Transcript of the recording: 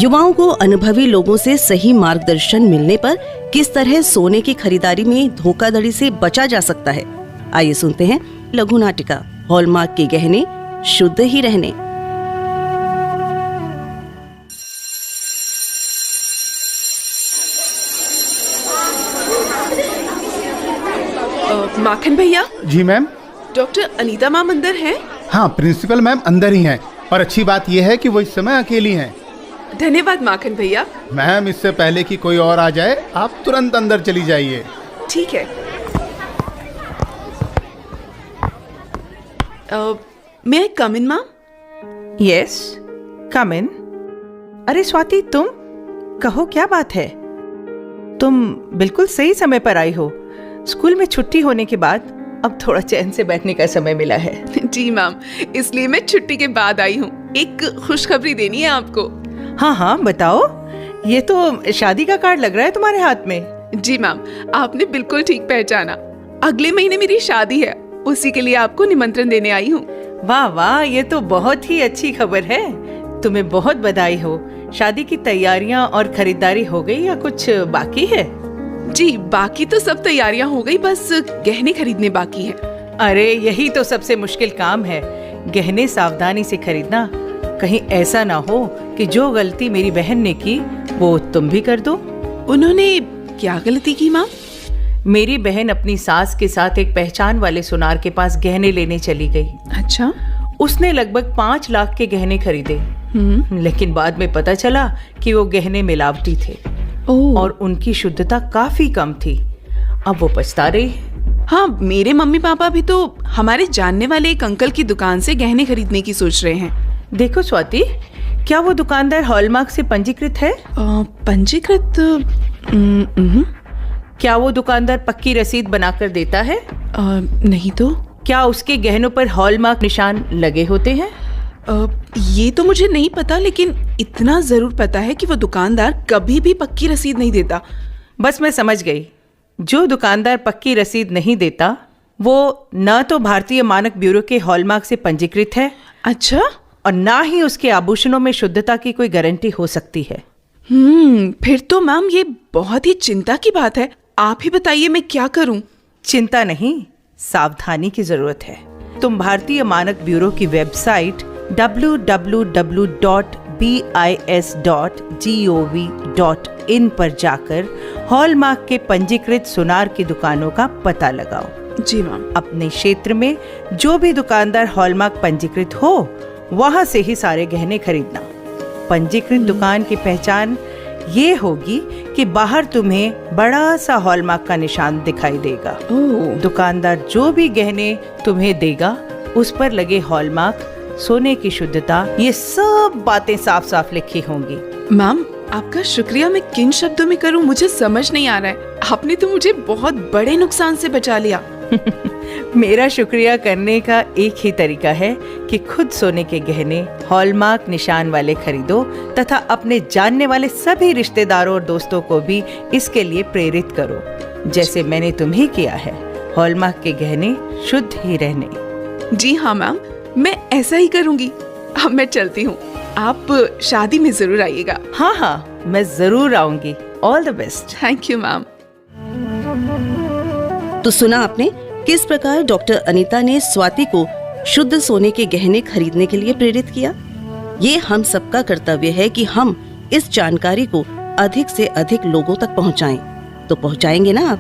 युवाओं को अनुभवी लोगों से सही मार्गदर्शन मिलने पर किस तरह सोने की खरीदारी में धोखाधड़ी से बचा जा सकता है, आइए सुनते हैं लघु नाटिका हॉलमार्क के गहने शुद्ध ही रहने। माखन भैया। जी मैम। डॉक्टर अनीता मैम अंदर हैं? हाँ, प्रिंसिपल मैम अंदर ही हैं, और अच्छी बात यह है कि वो इस समय अकेली हैं। धन्यवाद माखन भैया। मैम, इससे पहले कि कोई और आ जाए आप तुरंत अंदर चली जाइए। ठीक है। मे आई कम इन मैम? यस, कम इन। अरे स्वाति, तुम कहो, क्या बात है? तुम बिल्कुल सही समय पर आई हो। स्कूल में छुट्टी होने के बाद अब थोड़ा चैन से बैठने का समय मिला है। जी मैम, इसलिए मैं छुट्टी के बाद आई हूँ। एक खुशखबरी देनी है आपको। हाँ हाँ बताओ। ये तो शादी का कार्ड लग रहा है तुम्हारे हाथ में। जी मैम, आपने बिल्कुल ठीक पहचाना। अगले महीने मेरी शादी है, उसी के लिए आपको निमंत्रण देने आई हूँ। वाह वाह, ये तो बहुत ही अच्छी खबर है। तुम्हें बहुत बधाई हो। शादी की तैयारियां और खरीदारी हो गई या कुछ बाकी है? जी, बाकी तो सब तैयारियां हो गई, बस गहने खरीदने बाकी है। अरे यही तो सबसे मुश्किल काम है, गहने सावधानी से खरीदना। कहीं ऐसा ना हो कि जो गलती मेरी बहन ने की वो तुम भी कर दो। उन्होंने क्या गलती की माँ? मेरी बहन अपनी सास के साथ एक पहचान वाले सुनार के पास गहने लेने चली गई। अच्छा। उसने लगभग 5 लाख के गहने खरीदे, लेकिन बाद में पता चला कि वो गहने मिलावटी थे और उनकी शुद्धता काफी कम थी। अब वो पछता रही। हाँ, मेरे मम्मी पापा भी तो हमारे जानने वाले एक अंकल की दुकान से गहने खरीदने की सोच रहे हैं। देखो स्वाति, क्या वो दुकानदार हॉलमार्क से पंजीकृत है? पंजीकृत? क्या वो दुकानदार पक्की रसीद बनाकर देता है? नहीं तो। क्या उसके गहनों पर हॉलमार्क निशान लगे होते हैं? ये तो मुझे नहीं पता, लेकिन इतना जरूर पता है कि वो दुकानदार कभी भी पक्की रसीद नहीं देता। बस मैं समझ गई। जो दुकानदार पक्की रसीद नहीं देता वो न तो भारतीय मानक ब्यूरो के हॉलमार्क से पंजीकृत है। अच्छा। और ना ही उसके आभूषणों में शुद्धता की कोई गारंटी हो सकती है। फिर तो मैम ये बहुत ही चिंता की बात है। आप ही बताइए मैं क्या करूं? चिंता नहीं, सावधानी की जरूरत है। तुम भारतीय मानक ब्यूरो की वेबसाइट www.bis.gov.in पर जाकर हॉलमार्क के पंजीकृत सुनार की दुकानों का पता लगाओ। जी मैम। अपने क्षेत्र में जो भी दुकानदार हॉलमार्क पंजीकृत हो वहां से ही सारे गहने खरीदना। पंजीकृत दुकान की पहचान ये होगी कि बाहर तुम्हें बड़ा सा हॉलमार्क का निशान दिखाई देगा। दुकानदार जो भी गहने तुम्हें देगा उस पर लगे हॉलमार्क, सोने की शुद्धता, ये सब बातें साफ साफ लिखी होंगी। मैम, आपका शुक्रिया मैं किन शब्दों में करूं, मुझे समझ नहीं आ रहा है। आपने तो मुझे बहुत बड़े नुकसान से बचा लिया। मेरा शुक्रिया करने का एक ही तरीका है कि खुद सोने के गहने हॉलमार्क निशान वाले खरीदो तथा अपने जानने वाले सभी रिश्तेदारों और दोस्तों को भी इसके लिए प्रेरित करो, जैसे मैंने तुम्हें किया है। हॉलमार्क के गहने शुद्ध ही रहने। जी हाँ मैम, मैं ऐसा ही करूंगी। अब मैं चलती हूँ, आप शादी में जरूर आइएगा। हाँ हाँ, मैं जरूर आऊंगी। All the best. Thank you ma'am. तो सुना आपने किस प्रकार डॉक्टर अनीता ने स्वाति को शुद्ध सोने के गहने खरीदने के लिए प्रेरित किया। ये हम सबका कर्तव्य है कि हम इस जानकारी को अधिक से अधिक लोगों तक पहुंचाएं। तो पहुंचाएंगे ना आप?